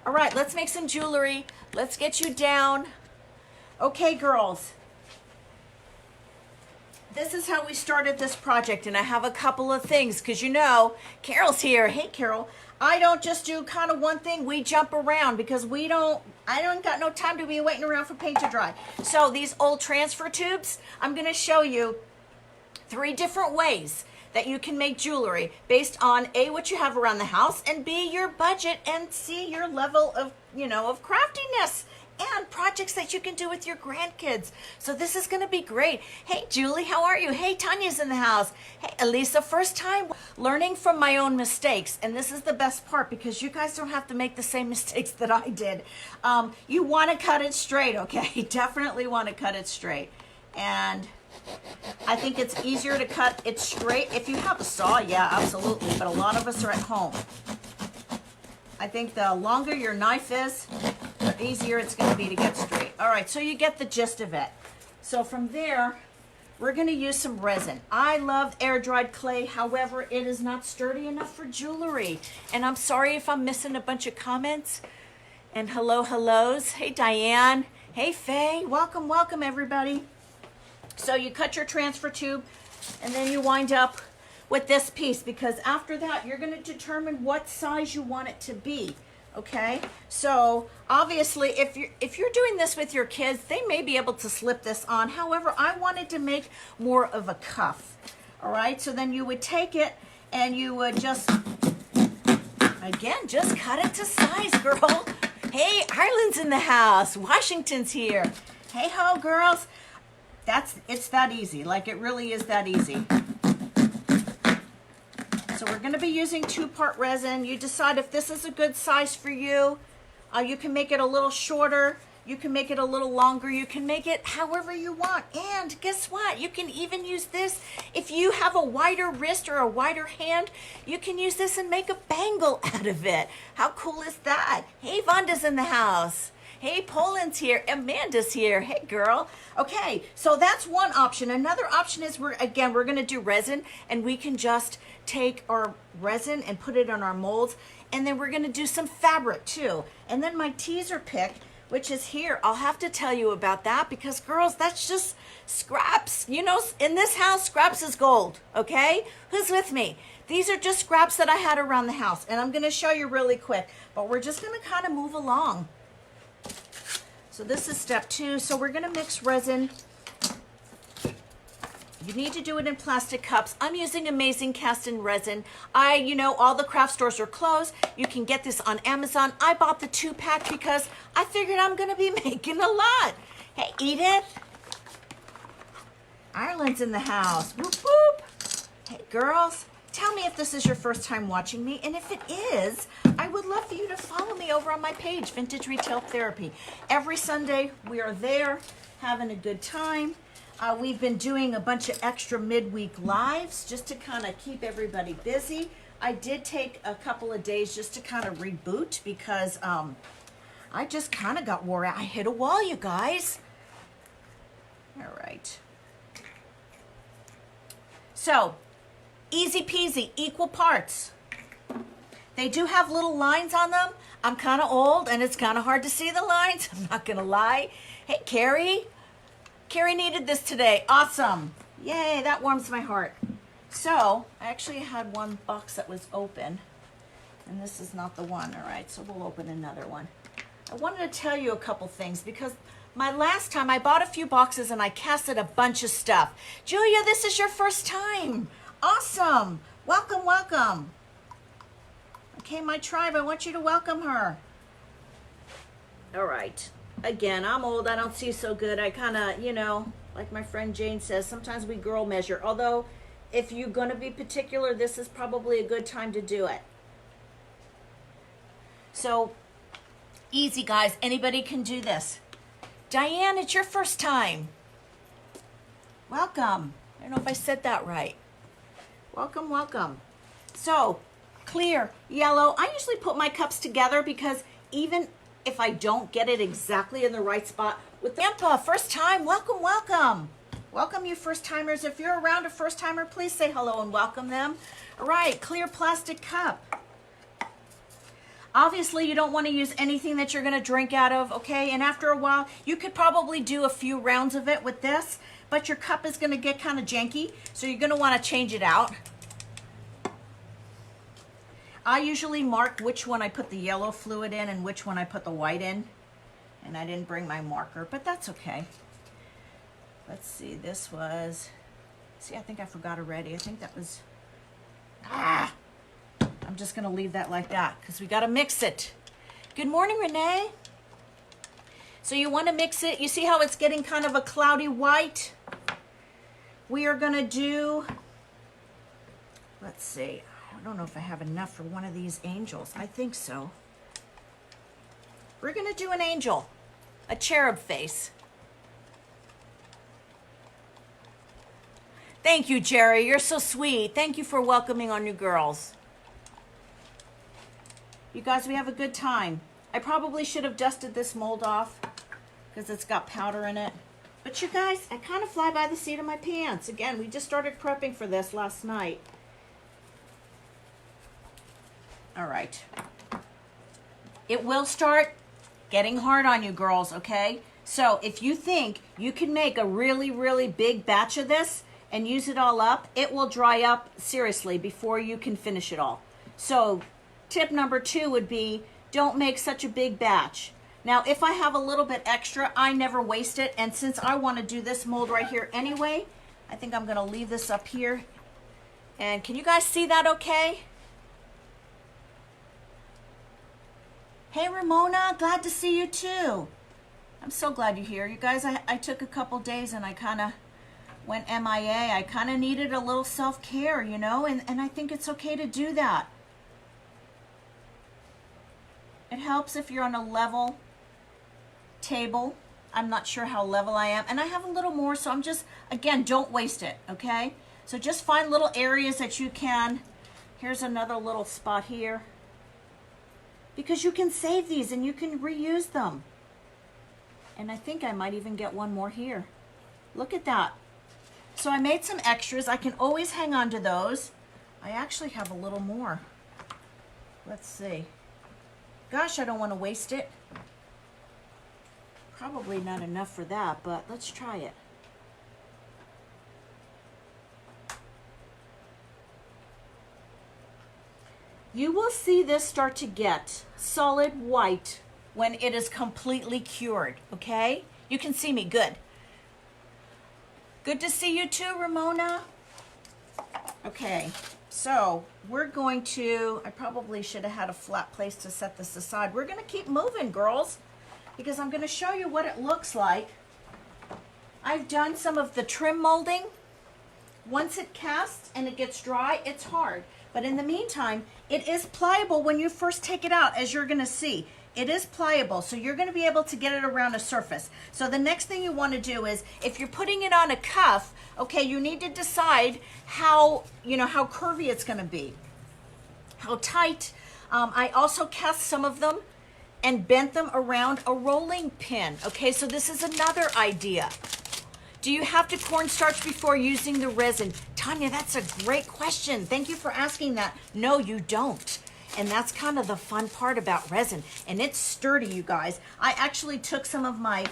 All right, let's make some jewelry. Let's get you down. Okay, girls. This is how we started this project, and I have a couple of things because you know Carol's here. Hey, Carol. I don't just do kind of one thing. We jump around because I don't got no time to be waiting around for paint to dry. So these old transfer tubes, I'm going to show you 3 different ways that you can make jewelry based on A, what you have around the house, and B, your budget, and C, your level of, of craftiness and projects that you can do with your grandkids. So this is going to be great. Hey, Julie, how are you? Hey, Tanya's in the house. Hey, Elisa, first time learning from my own mistakes. And this is the best part because you guys don't have to make the same mistakes that I did. You want to cut it straight, okay? Definitely want to cut it straight. And I think it's easier to cut it straight. If you have a saw, yeah, absolutely. But a lot of us are at home. I think the longer your knife is, the easier it's going to be to get straight. All right, so you get the gist of it. So from there, we're going to use some resin. I love air-dried clay. However, it is not sturdy enough for jewelry. And I'm sorry if I'm missing a bunch of comments. And hellos. Hey, Diane. Hey, Faye. Welcome, welcome, everybody. So you cut your transfer tube, and then you wind up with this piece, because after that you're going to determine what size you want it to be. Okay, so obviously if you're doing this with your kids, they may be able to slip this on. However, I wanted to make more of a cuff. All right, so then you would take it and you would just cut it to size, girl. Hey, Ireland's in the house. Washington's here. Hey ho, girls. It's that easy. Like, it really is that easy. So we're going to be using 2-part resin. You decide if this is a good size for you. You can make it a little shorter. You can make it a little longer. You can make it however you want. And guess what? You can even use this if you have a wider wrist or a wider hand. You can use this and make a bangle out of it. How cool is that? Hey, Vonda's in the house. Hey, Poland's here. Amanda's here. Hey, girl. Okay, so that's one option. Another option is we're going to do resin, and we can just take our resin and put it on our molds, and then we're going to do some fabric too. And then my teaser pick, which is here, I'll have to tell you about that because, girls, that's just scraps. You know, in this house, scraps is gold, okay? Who's with me? These are just scraps that I had around the house, and I'm going to show you really quick, but we're just going to kind of move along. So this is step 2. So we're going to mix resin. You need to do it in plastic cups. I'm using Amazing Cast in Resin. All the craft stores are closed. You can get this on Amazon. I bought the 2-pack because I figured I'm going to be making a lot. Hey, Edith. Ireland's in the house. Whoop, whoop. Hey, girls. Tell me if this is your first time watching me, and if it is, I would love for you to follow me over on my page, Vintage Retail Therapy. Every Sunday, we are there having a good time. We've been doing a bunch of extra midweek lives just to kind of keep everybody busy. I did take a couple of days just to kind of reboot because I just kind of got wore out. I hit a wall, you guys. All right. So, easy peasy, equal parts. They do have little lines on them. I'm kind of old and it's kind of hard to see the lines. I'm not going to lie. Hey, Carrie. Carrie needed this today. Awesome. Yay, that warms my heart. So, I actually had one box that was open. And this is not the one. All right, so we'll open another one. I wanted to tell you a couple things because my last time I bought a few boxes and I casted a bunch of stuff. Julia, this is your first time. Awesome. Welcome, welcome. Okay, my tribe, I want you to welcome her. All right. Again, I'm old. I don't see so good. I kind of, like my friend Jane says, sometimes we girl measure. Although, if you're going to be particular, this is probably a good time to do it. So, easy, guys. Anybody can do this. Diane, it's your first time. Welcome. I don't know if I said that right. Welcome, welcome. So, clear, yellow. I usually put my cups together because even if I don't get it exactly in the right spot, with Grandpa, first time, welcome, welcome. Welcome, you first timers. If you're around a first timer, please say hello and welcome them. All right, clear plastic cup. Obviously, you don't want to use anything that you're going to drink out of, okay? And after a while, you could probably do a few rounds of it with this, but your cup is going to get kind of janky, so you're going to want to change it out. I usually mark which one I put the yellow fluid in and which one I put the white in. And I didn't bring my marker, but that's okay. Let's see, this was, see, I think I forgot already. I think that was, I'm just gonna leave that like that because we gotta mix it. Good morning, Renee. So you wanna mix it. You see how it's getting kind of a cloudy white? We are gonna do, let's see, I don't know if I have enough for one of these angels. I think so. We're gonna do an angel, a cherub face. Thank you, Jerry. You're so sweet. Thank you for welcoming our new girls. You guys, we have a good time. I probably should have dusted this mold off because it's got powder in it. But you guys, I kind of fly by the seat of my pants. Again, we just started prepping for this last night. All right. It will start getting hard on you girls, okay? So if you think you can make a really, really big batch of this and use it all up, it will dry up seriously before you can finish it all. So tip number 2 would be, don't make such a big batch. Now, if I have a little bit extra, I never waste it. And since I want to do this mold right here anyway, I think I'm going to leave this up here. And can you guys see that okay? Hey, Ramona, glad to see you too. I'm so glad you're here. You guys, I took a couple days and I kind of went MIA. I kind of needed a little self-care, you know, and I think it's okay to do that. It helps if you're on a level table. I'm not sure how level I am. And I have a little more, so I'm just, again, don't waste it, okay? So just find little areas that you can. Here's another little spot here. Because you can save these and you can reuse them. And I think I might even get one more here. Look at that. So I made some extras. I can always hang on to those. I actually have a little more. Let's see. Gosh, I don't want to waste it. Probably not enough for that, but let's try it. You will see this start to get solid white when it is completely cured, okay? You can see me, good. Good to see you too, Ramona. Okay, so we're going to, I probably should have had a flat place to set this aside. We're gonna keep moving, girls, because I'm gonna show you what it looks like. I've done some of the trim molding. Once it casts and it gets dry, it's hard. But in the meantime, it is pliable when you first take it out, as you're gonna see. It is pliable, so you're gonna be able to get it around a surface. So the next thing you wanna do is, if you're putting it on a cuff, okay, you need to decide how, you know, how curvy it's gonna be. How tight. I also cast some of them and bent them around a rolling pin. Okay, so this is another idea. Do you have to cornstarch before using the resin? Tanya, that's a great question. Thank you for asking that. No, you don't. And that's kind of the fun part about resin. And it's sturdy, you guys. I actually took some of my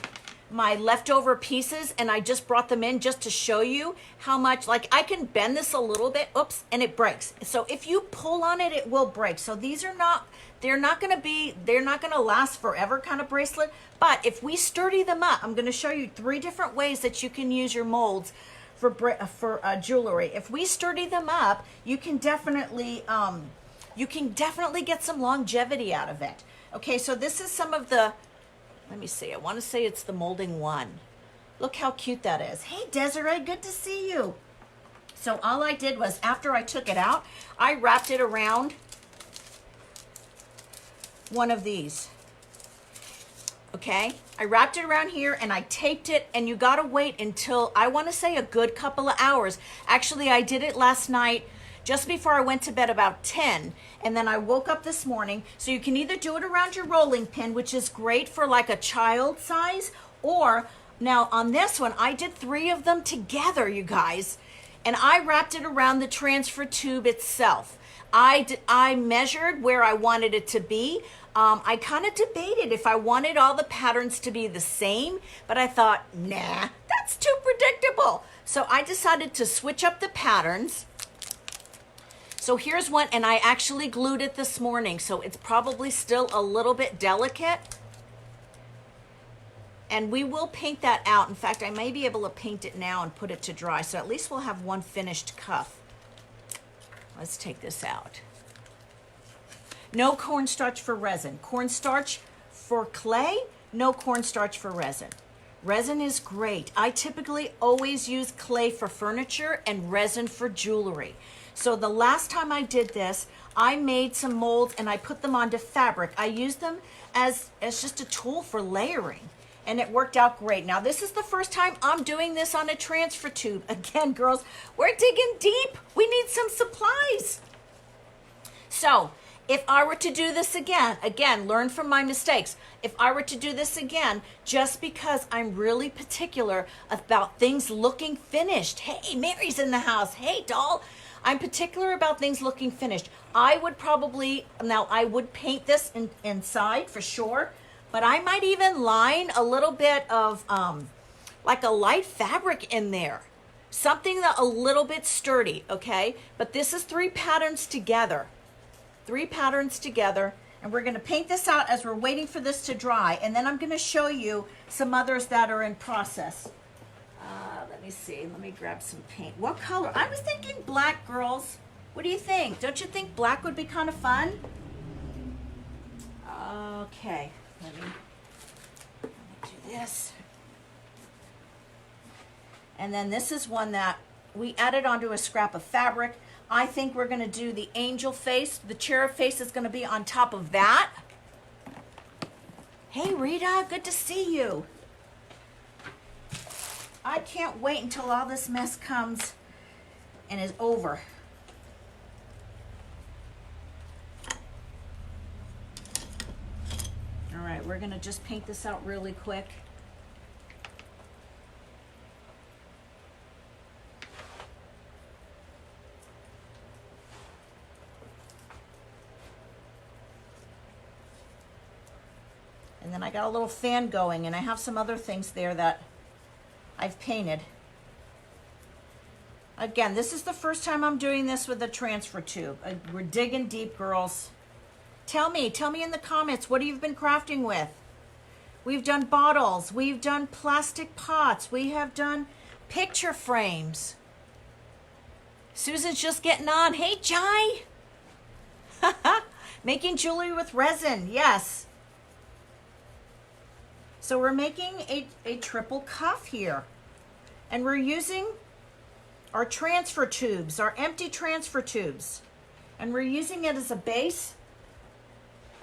leftover pieces and I just brought them in just to show you how much, like I can bend this a little bit, oops, and it breaks. So if you pull on it, it will break. So these are not, they're not gonna last forever kind of bracelet. But if we sturdy them up, I'm gonna show you 3 different ways that you can use your molds for jewelry. If we sturdy them up, you can definitely get some longevity out of it. Okay, so this is some of the, let me see, I want to say it's the molding 1. Look how cute that is. Hey, Desiree, good to see you. So all I did was, after I took it out, I wrapped it around one of these. Okay, I wrapped it around here and I taped it, and you gotta wait until, I want to say, a good couple of hours. Actually, I did it last night just before I went to bed, about 10, and then I woke up this morning. So you can either do it around your rolling pin, which is great for like a child size, or now on this one, I did 3 of them together, you guys, and I wrapped it around the transfer tube itself. I measured where I wanted it to be. I kind of debated if I wanted all the patterns to be the same, but I thought, nah, that's too predictable. So I decided to switch up the patterns. So here's one, and I actually glued it this morning, so it's probably still a little bit delicate. And we will paint that out. In fact, I may be able to paint it now and put it to dry, so at least we'll have one finished cuff. Let's take this out. No cornstarch for resin. Cornstarch for clay, no cornstarch for resin. Resin is great. I typically always use clay for furniture and resin for jewelry. So the last time I did this, I made some molds and I put them onto fabric. I used them as just a tool for layering, and it worked out great. Now this is the first time I'm doing this on a transfer tube. Again, girls, we're digging deep. We need some supplies. So if I were to do this again, learn from my mistakes. If I were to do this again, just because I'm really particular about things looking finished. Hey, Mary's in the house. Hey, doll. I'm particular about things looking finished. I would probably, now I would paint this inside for sure, but I might even line a little bit of like a light fabric in there. Something that a little bit sturdy, okay? But this is 3 patterns together. 3 patterns together, and we're gonna paint this out as we're waiting for this to dry, and then I'm gonna show you some others that are in process. Let me see, let me grab some paint. What color? I was thinking black, girls. What do you think? Don't you think black would be kind of fun? Okay, let me do this. And then this is one that we added onto a scrap of fabric. I think we're gonna do the angel face. The cherub face is gonna be on top of that. Hey Rita, good to see you. I can't wait until all this mess comes and is over. All right, we're gonna just paint this out really quick. And then I got a little fan going, and I have some other things there that I've painted. Again, this is the first time I'm doing this with a transfer tube. We're digging deep, girls. Tell me in the comments, what have you been crafting with? We've done bottles, we've done plastic pots, we have done picture frames. Susan's just getting on. Hey, Jai. Making jewelry with resin, yes. So we're making a triple cuff here, and we're using our transfer tubes, our empty transfer tubes, and we're using it as a base.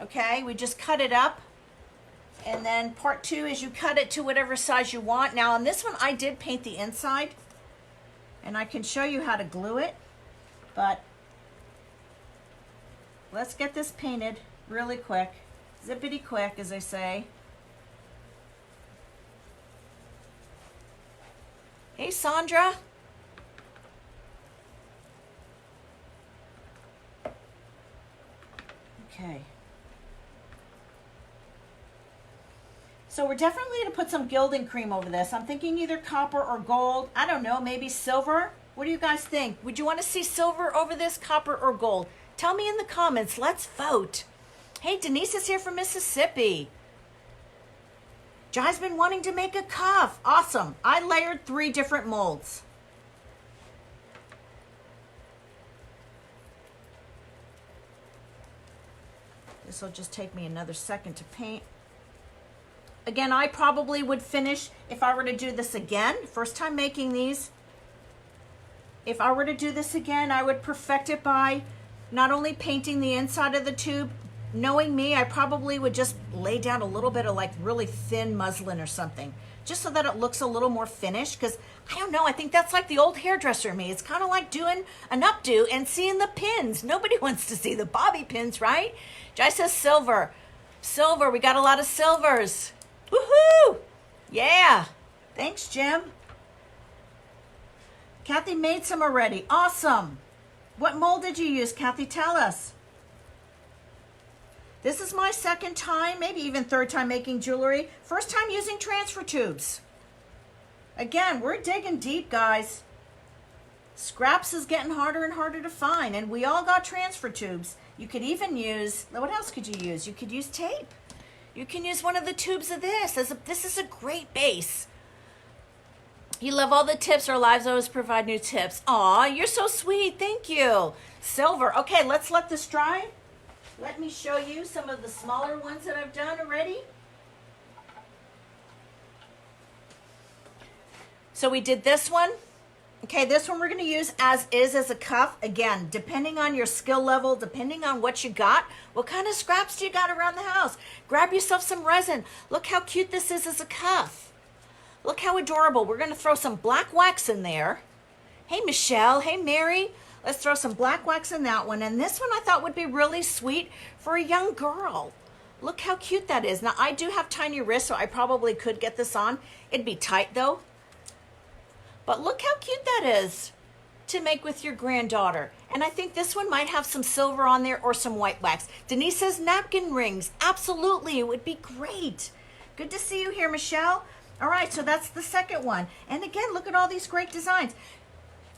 Okay, we just cut it up, and then part 2 is you cut it to whatever size you want. Now on this one I did paint the inside, and I can show you how to glue it, but let's get this painted really quick, zippity quick, as I say. Hey, Sandra. Okay. So we're definitely going to put some gilding cream over this. I'm thinking either copper or gold. I don't know, maybe silver. What do you guys think? Would you want to see silver over this, copper or gold? Tell me in the comments. Let's vote. Hey, Denise is here from Mississippi. Jai's been wanting to make a cuff. Awesome. I layered 3 different molds. This will just take me another second to paint. Again, I probably would finish, if I were to do this again, first time making these, if I were to do this again, I would perfect it by not only painting the inside of the tube. Knowing me, I probably would just lay down a little bit of like really thin muslin or something, just so that it looks a little more finished, because I don't know, I think that's like the old hairdresser in me. It's kind of like doing an updo and seeing the pins. Nobody wants to see the bobby pins, right? Jai says silver. Silver, we got a lot of silvers. Woohoo! Yeah. Thanks, Jim. Kathy made some already. Awesome. What mold did you use, Kathy? Tell us. This is my second time, maybe even third time making jewelry. First time using transfer tubes. Again, we're digging deep, guys. Scraps is getting harder and harder to find, and we all got transfer tubes. You could even use, what else could you use? You could use tape. You can use one of the tubes of this. This is a great base. You love all the tips. Our lives always provide new tips. Aw, you're so sweet. Thank you. Silver. Okay, let's let this dry. Let me show you some of the smaller ones that I've done already. So we did this one. Okay, this one we're going to use as is as a cuff. Again, depending on your skill level, depending on what you got, what kind of scraps do you got around the house? Grab yourself some resin. Look how cute this is as a cuff. Look how adorable. We're going to throw some black wax in there. Hey, Michelle. Hey, Mary. Let's throw some black wax in that one. And this one I thought would be really sweet for a young girl. Look how cute that is. Now, I do have tiny wrists, so I probably could get this on. It'd be tight, though. But look how cute that is to make with your granddaughter. And I think this one might have some silver on there or some white wax. Denise says napkin rings. Absolutely, it would be great. Good to see you here, Michelle. All right, so that's the second one. And again, look at all these great designs.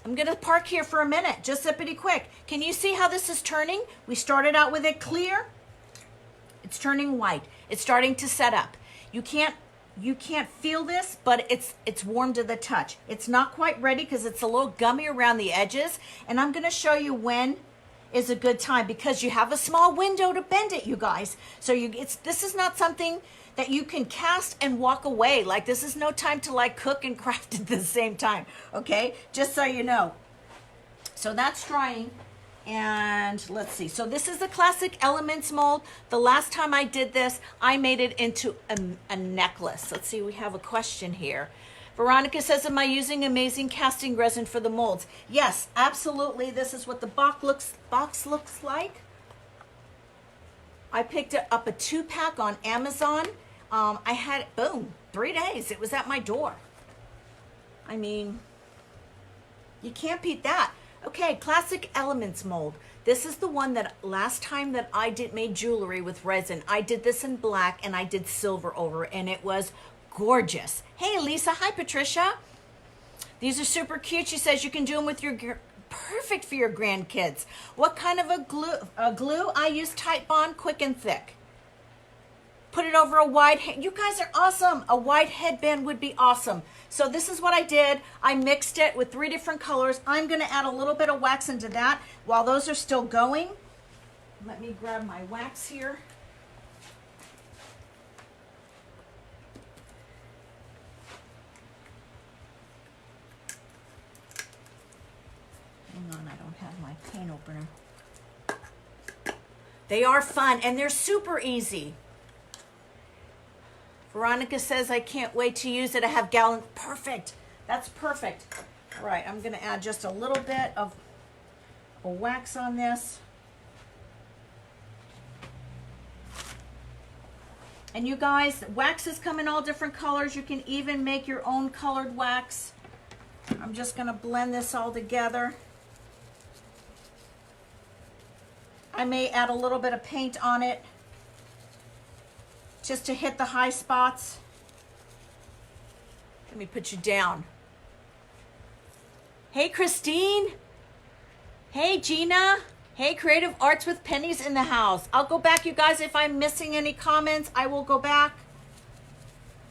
I'm gonna park here for a minute, just zippity quick. Can you see how this is turning? We started out with it clear. It's turning white. It's starting to set up. You can't feel this, but it's warm to the touch. It's not quite ready because it's a little gummy around the edges. And I'm gonna show you when is a good time because you have a small window to bend it, you guys. So this is not something that you can cast and walk away. Like this is no time to like cook and craft at the same time, okay? Just so you know. So that's drying. And let's see. So this is the classic elements mold. The last time I did this, I made it into a necklace. Let's see, we have a question here. Veronica says, am I using amazing casting resin for the molds? Yes, absolutely. This is what the box looks like. I picked up a 2-pack on Amazon. I had, boom, 3 days. It was at my door. I mean, you can't beat that. Okay, classic elements mold. This is the one that last time that I made jewelry with resin. I did this in black and I did silver over it, and it was gorgeous. Hey, Lisa. Hi, Patricia. These are super cute. She says you can do them with your, perfect for your grandkids. What kind of a glue? I use Titebond Quick and Thick. Put it over a wide, you guys are awesome. A wide headband would be awesome. So this is what I did. I mixed it with 3 different colors. I'm gonna add a little bit of wax into that while those are still going. Let me grab my wax here. Hang on, I don't have my paint opener. They are fun and they're super easy. Veronica says, I can't wait to use it. I have gallons. Perfect. That's perfect. All right, I'm going to add just a little bit of wax on this. And you guys, waxes come in all different colors. You can even make your own colored wax. I'm just going to blend this all together. I may add a little bit of paint on it, just to hit the high spots. Let me put you down. Hey, Christine. Hey, Gina. Hey, Creative Arts with Pennies in the house. I'll go back, you guys. If I'm missing any comments, I will go back.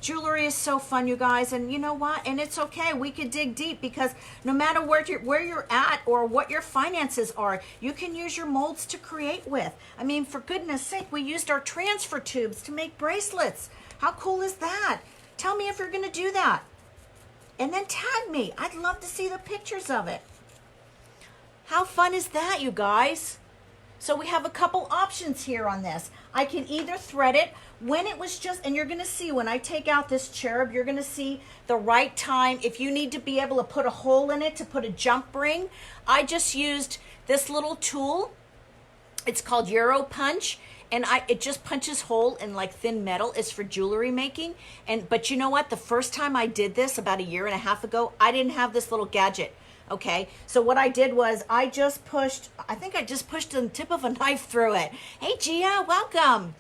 Jewelry is so fun, you guys. And you know what? And it's okay. We could dig deep because no matter where you're at or what your finances are, you can use your molds to create with. I mean, for goodness sake, we used our transfer tubes to make bracelets. How cool is that? Tell me if you're going to do that. And then tag me. I'd love to see the pictures of it. How fun is that, you guys? So we have a couple options here on this. I can either thread it when it was just, and you're going to see when I take out this cherub, you're going to see the right time. If you need to be able to put a hole in it to put a jump ring, I just used this little tool. It's called Euro Punch, and it just punches hole in like thin metal. It's for jewelry making. But you know what? The first time I did this about 1.5 years ago, I didn't have this little gadget. Okay, so what I did was I think I just pushed the tip of a knife through it. Hey Gia, welcome.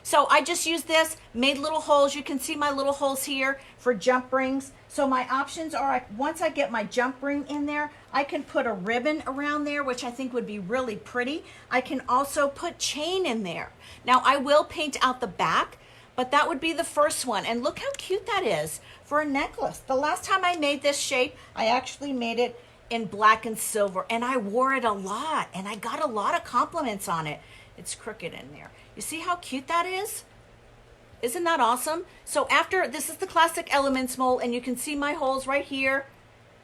So I just used this, made little holes. You can see my little holes here for jump rings. So my options are, once I get my jump ring in there, I can put a ribbon around there, which I think would be really pretty. I can also put chain in there. Now I will paint out the back, but that would be the first one. And look how cute that is for a necklace. The last time I made this shape, I actually made it in black and silver, and I wore it a lot, and I got a lot of compliments on it. It's crooked in there. You see how cute that is? Isn't that awesome? So after, this is the Classic Elements mold, and you can see my holes right here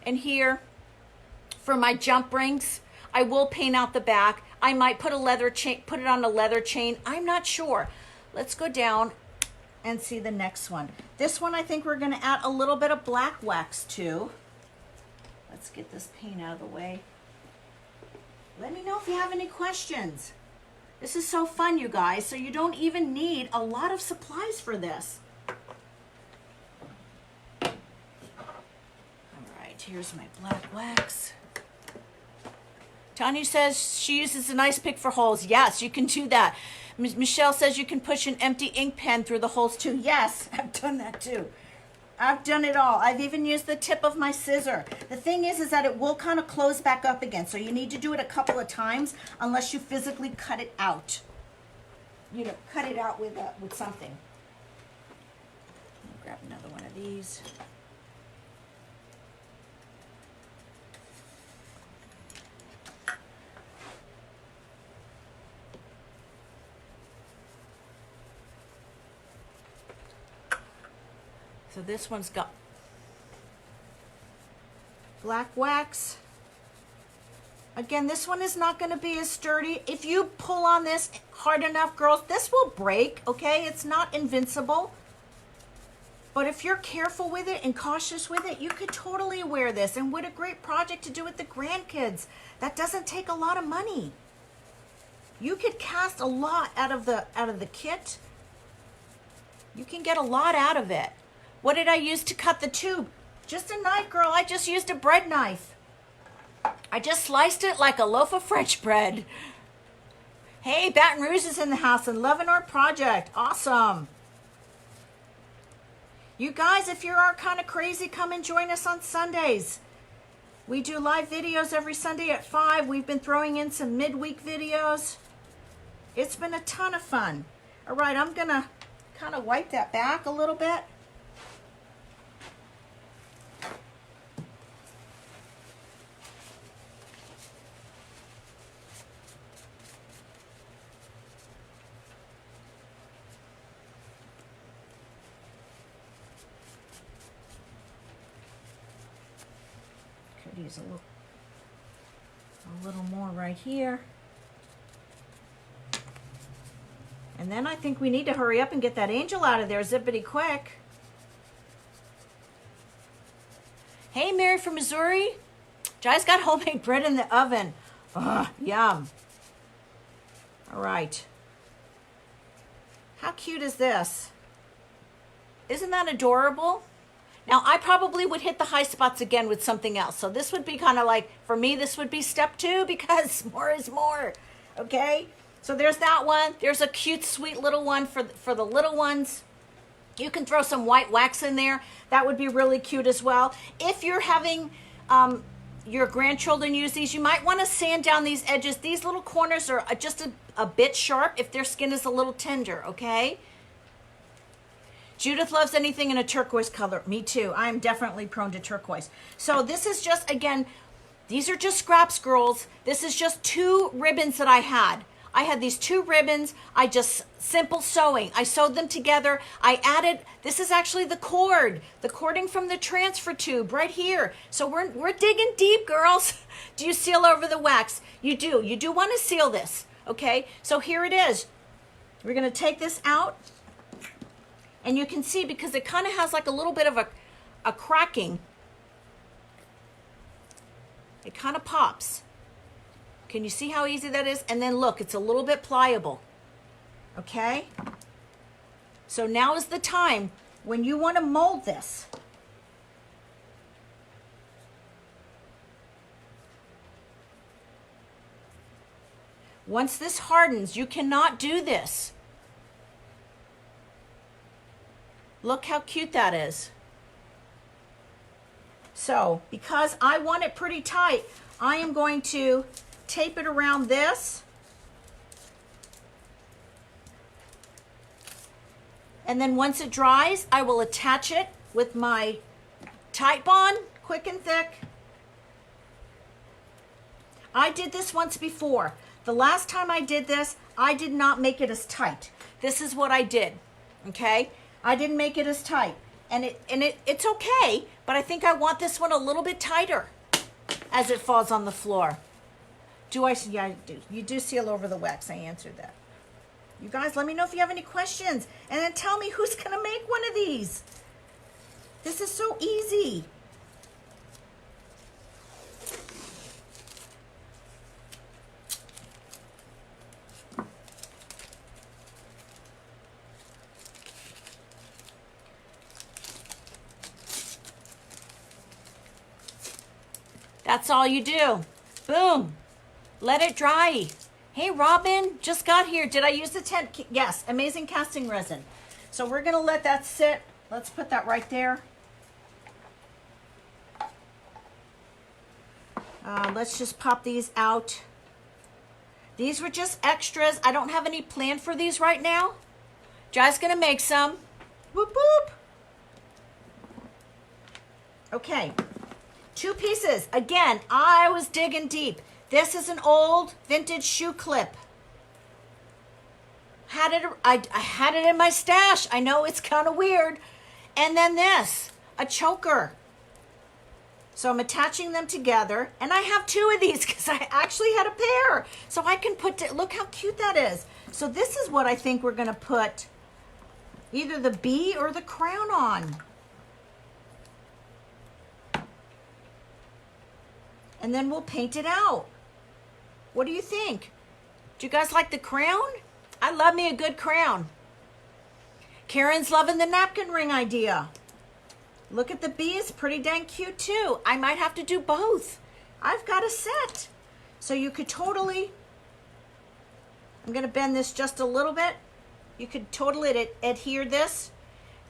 and here for my jump rings. I will paint out the back. I might put a leather chain, put it on a leather chain. I'm not sure. Let's go down and see the next one. This one I think we're going to add a little bit of black wax to. Let's get this paint out of the way. Let me know if you have any questions. This is so fun, you guys. So you don't even need a lot of supplies for this. All right, here's my black wax. Tanya says she uses an ice pick for holes. Yes, you can do that. Michelle says you can push an empty ink pen through the holes too. Yes, I've done that too. I've done it all. I've even used the tip of my scissor. The thing is that it will kind of close back up again. So you need to do it a couple of times unless you physically cut it out. You know, cut it out with something. I'll grab another one of these. So this one's got black wax. Again, this one is not going to be as sturdy. If you pull on this hard enough, girls, this will break, okay? It's not invincible. But if you're careful with it and cautious with it, you could totally wear this. And what a great project to do with the grandkids. That doesn't take a lot of money. You could cast a lot out of the kit. You can get a lot out of it. What did I use to cut the tube? Just a knife, girl. I just used a bread knife. I just sliced it like a loaf of French bread. Hey, Baton Rouge is in the house and loving our project. Awesome. You guys, if you are kind of crazy, come and join us on Sundays. We do live videos every Sunday at 5. We've been throwing in some midweek videos. It's been a ton of fun. All right, I'm going to kind of wipe that back a little bit. Use a little more right here. And then I think we need to hurry up and get that angel out of there zippity quick. Hey, Mary from Missouri. Jai's got homemade bread in the oven. Ugh, yum. All right. How cute is this? Isn't that adorable? Now, I probably would hit the high spots again with something else. So this would be kind of like, for me, this would be step 2 because more is more, okay? So there's that one. There's a cute, sweet little one for the little ones. You can throw some white wax in there. That would be really cute as well. If you're having your grandchildren use these, you might want to sand down these edges. These little corners are just a bit sharp if their skin is a little tender, okay? Judith loves anything in a turquoise color. Me too. I am definitely prone to turquoise. So this is just, again, these are just scraps, girls. This is just 2 ribbons that I had. I had these 2 ribbons. I just, simple sewing. I sewed them together. I added, this is actually the cording from the transfer tube right here. So we're digging deep, girls. Do you seal over the wax? You do. You do want to seal this, okay? So here it is. We're going to take this out. And you can see, because it kind of has like a little bit of a cracking, it kind of pops. Can you see how easy that is? And then look, it's a little bit pliable. Okay? So now is the time when you want to mold this. Once this hardens, you cannot do this. Look how cute that is. So, because I want it pretty tight, I am going to tape it around this. And then once it dries, I will attach it with my Tite Bond, quick and thick. I did this once before. The last time I did this, I did not make it as tight. This is what I did, okay? I didn't make it as tight. And it's okay, but I think I want this one a little bit tighter as it falls on the floor. Do I? Yeah, I do. You do seal over the wax. I answered that. You guys, let me know if you have any questions. And then tell me who's going to make one of these. This is so easy. That's all you do. Boom. Let it dry. Hey, Robin, just got here. Did I use the 10? Yes, amazing casting resin. So we're going to let that sit. Let's put that right there. Let's just pop these out. These were just extras. I don't have any plan for these right now. Jai's going to make some. Whoop, whoop. Okay. 2 pieces. Again, I was digging deep. This is an old vintage shoe clip. I had it in my stash. I know it's kind of weird. And then this, a choker. So I'm attaching them together. And I have 2 of these because I actually had a pair. So I can put, look how cute that is. So this is what I think we're going to put either the bee or the crown on. And then we'll paint it out. What do you think? Do you guys like the crown? I love me a good crown. Karen's loving the napkin ring idea. Look at the bees, pretty dang cute too. I might have to do both. I've got a set. So you could totally, I'm gonna bend this just a little bit. You could totally adhere this,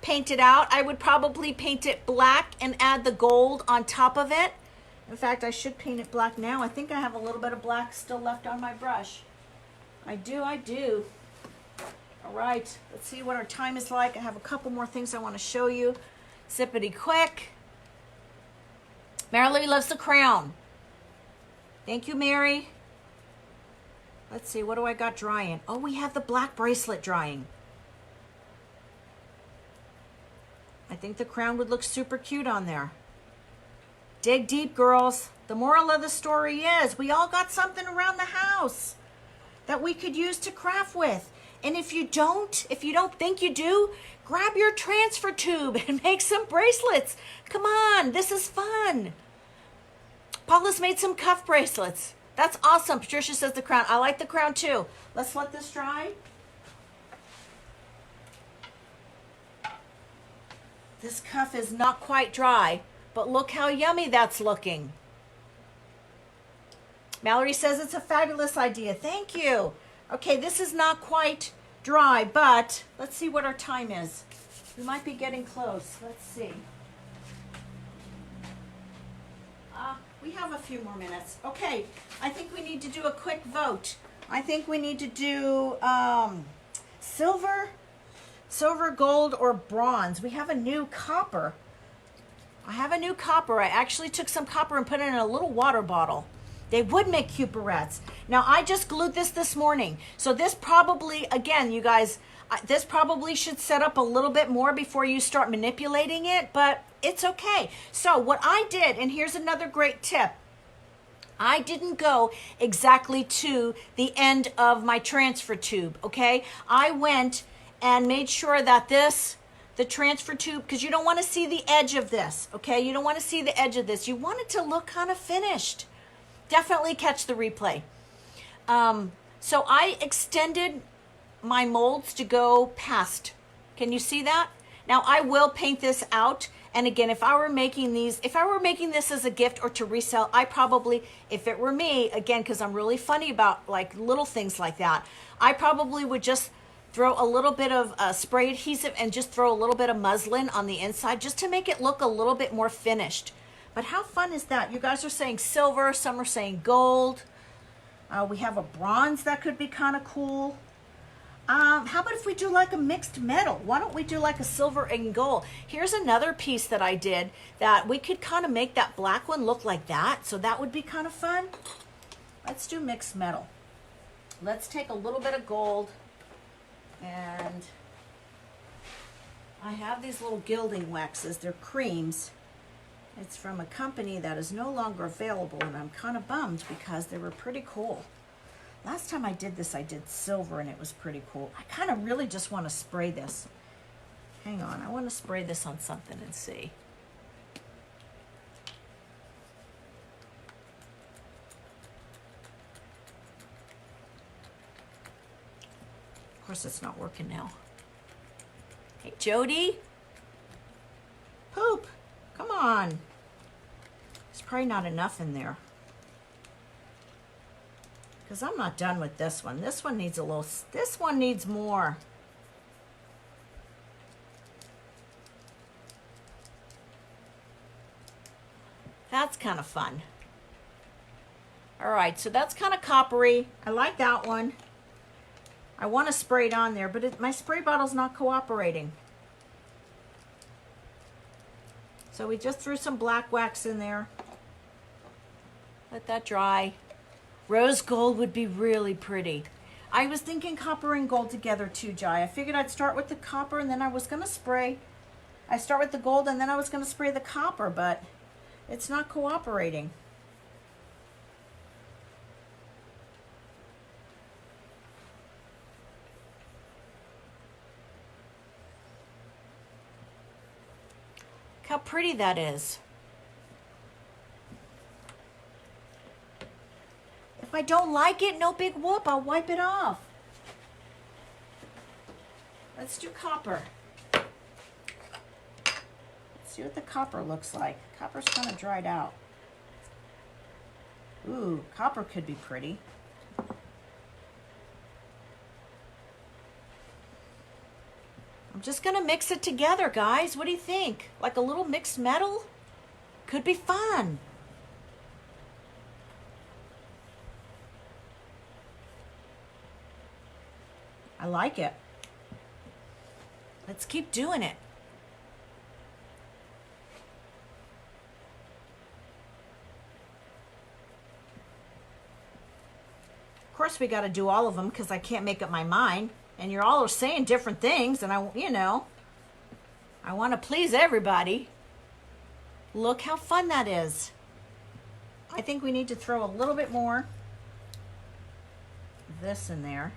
paint it out. I would probably paint it black and add the gold on top of it. In fact, I should paint it black now. I think I have a little bit of black still left on my brush. I do. All right, let's see what our time is like. I have a couple more things I want to show you. Zippity quick. Mary loves the crown. Thank you, Mary. Let's see, what do I got drying? Oh, we have the black bracelet drying. I think the crown would look super cute on there. Dig deep, girls. The moral of the story is we all got something around the house that we could use to craft with. And if you don't think you do, grab your transfer tube and make some bracelets. Come on, this is fun. Paula's made some cuff bracelets. That's awesome. Patricia says the crown. I like the crown too. Let's let this dry. This cuff is not quite dry. But look how yummy that's looking. Mallory says it's a fabulous idea. Thank you. Okay, this is not quite dry, but let's see what our time is. We might be getting close. Let's see. We have a few more minutes. Okay, I think we need to do a quick vote. I think we need to do silver, gold, or bronze. We have a new copper. I have a new copper. I actually took some copper and put it in a little water bottle. They would make cupirettes. Now, I just glued this morning. So this probably, again, you guys, this probably should set up a little bit more before you start manipulating it, but it's okay. So what I did, and here's another great tip. I didn't go exactly to the end of my transfer tube, okay? I went and made sure that the transfer tube, because you don't want to see the edge of this, okay? You don't want to see the edge of this. You want it to look kind of finished. Definitely catch the replay. So I extended my molds to go past. Can you see that? Now I will paint this out And again, if I were making this as a gift or to resell, I probably, if it were me, again, because I'm really funny about like little things like that, I probably would just throw a little bit of spray adhesive and just throw a little bit of muslin on the inside just to make it look a little bit more finished. But how fun is that? You guys are saying silver, some are saying gold. We have a bronze that could be kind of cool. How about if we do like a mixed metal? Why don't we do like a silver and gold? Here's another piece that I did that we could kind of make that black one look like that. So that would be kind of fun. Let's do mixed metal. Let's take a little bit of gold, and I have these little gilding waxes. They're creams. It's from a company that is no longer available, and I'm kind of bummed because they were pretty cool. Last time I did this, I did silver, and it was pretty cool. I kind of really just want to spray this. Hang on, I want to spray this on something and see. Of course, it's not working now. Hey, Jody. Poop. Come on. There's probably not enough in there. Because I'm not done with this one. This one needs a little, this one needs more. That's kind of fun. All right, so that's kind of coppery. I like that one. I want to spray it on there, but my spray bottle's not cooperating. So we just threw some black wax in there. Let that dry. Rose gold would be really pretty. I was thinking copper and gold together too, Jai. I figured I'd start with the copper and then I was going to spray. I start with the gold and then I was going to spray the copper, but it's not cooperating. Look how pretty that is. If I don't like it, no big whoop, I'll wipe it off. Let's do copper. Let's see what the copper looks like. Copper's kind of dried out. Ooh, copper could be pretty. I'm just gonna mix it together, guys. What do you think? Like a little mixed metal? Could be fun. I like it. Let's keep doing it. Of course, we got to do all of them because I can't make up my mind. And you're all saying different things, and I want to please everybody. Look how fun that is. I think we need to throw a little bit more of this in there.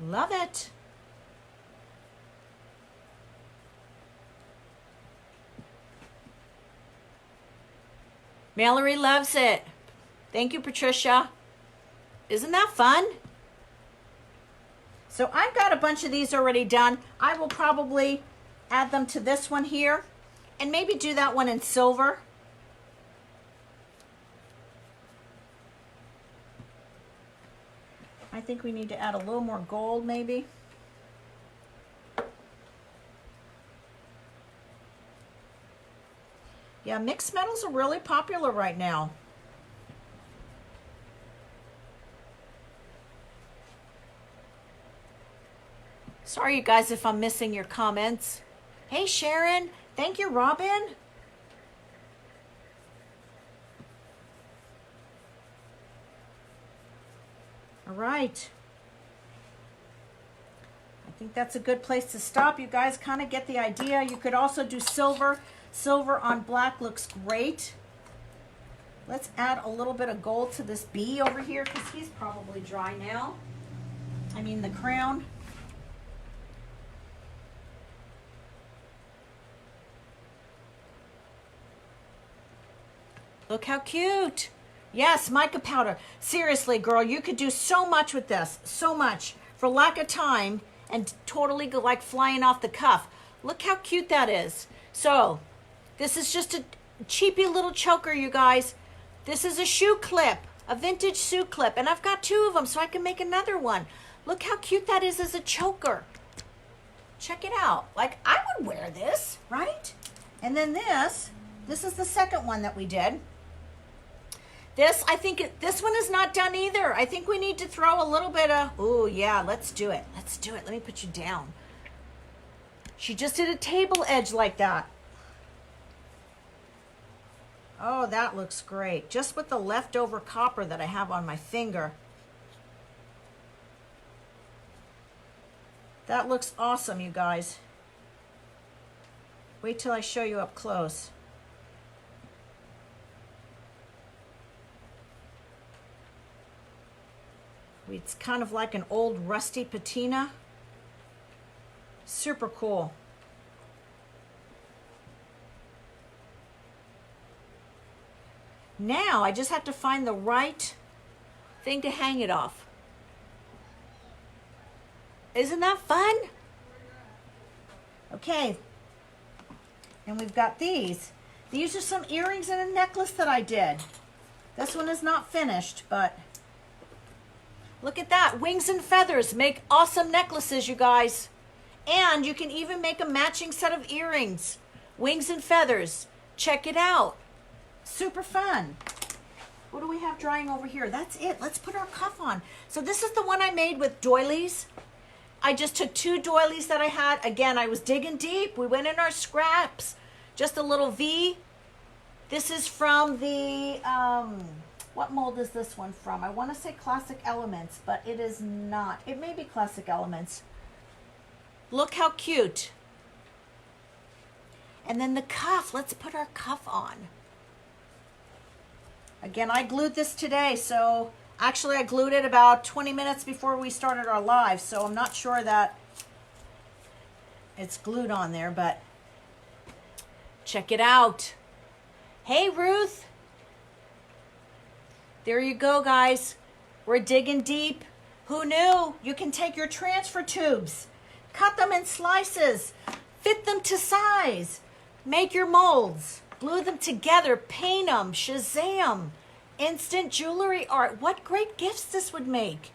Love it. Mallory loves it. Thank you, Patricia. Isn't that fun? So I've got a bunch of these already done. I will probably add them to this one here and maybe do that one in silver. I think we need to add a little more gold maybe. Yeah, mixed metals are really popular right now. Sorry, you guys, if I'm missing your comments. Hey, Sharon. Thank you, Robin. All right. I think that's a good place to stop. You guys kind of get the idea. You could also do silver. Silver on black looks great. Let's add a little bit of gold to this bee over here because he's probably dry now. I mean the crown. Look how cute. Yes, mica powder. Seriously, girl, you could do so much with this. So much. For lack of time and totally like flying off the cuff. Look how cute that is. So, this is just a cheapy little choker, you guys. This is a shoe clip. A vintage shoe clip. And I've got 2 of them, so I can make another one. Look how cute that is as a choker. Check it out. Like, I would wear this, right? And then this is the second one that we did. This, I think, this one is not done either. I think we need to throw a little bit of, oh yeah, let's do it. Let's do it. Let me put you down. She just did a table edge like that. Oh, that looks great. Just with the leftover copper that I have on my finger. That looks awesome, you guys. Wait till I show you up close. It's kind of like an old rusty patina. Super cool. Now I just have to find the right thing to hang it off. Isn't that fun? Okay. And we've got these. These are some earrings and a necklace that I did. This one is not finished, but look at that. Wings and feathers make awesome necklaces, you guys. And you can even make a matching set of earrings. Wings and feathers. Check it out. Super fun. What do we have drying over here? That's it. Let's put our cuff on. So this is the one I made with doilies. I just took 2 doilies that I had. Again, I was digging deep. We went in our scraps. Just a little V. This is from the, what mold is this one from? I want to say Classic Elements, but it is not. It may be Classic Elements. Look how cute. And then the cuff. Let's put our cuff on. Again, I glued this today, so actually I glued it about 20 minutes before we started our live, so I'm not sure that it's glued on there, but check it out. Hey, Ruth. There you go, guys. We're digging deep. Who knew? You can take your transfer tubes, cut them in slices, fit them to size, make your molds, glue them together, paint them, Shazam, instant jewelry art. What great gifts this would make.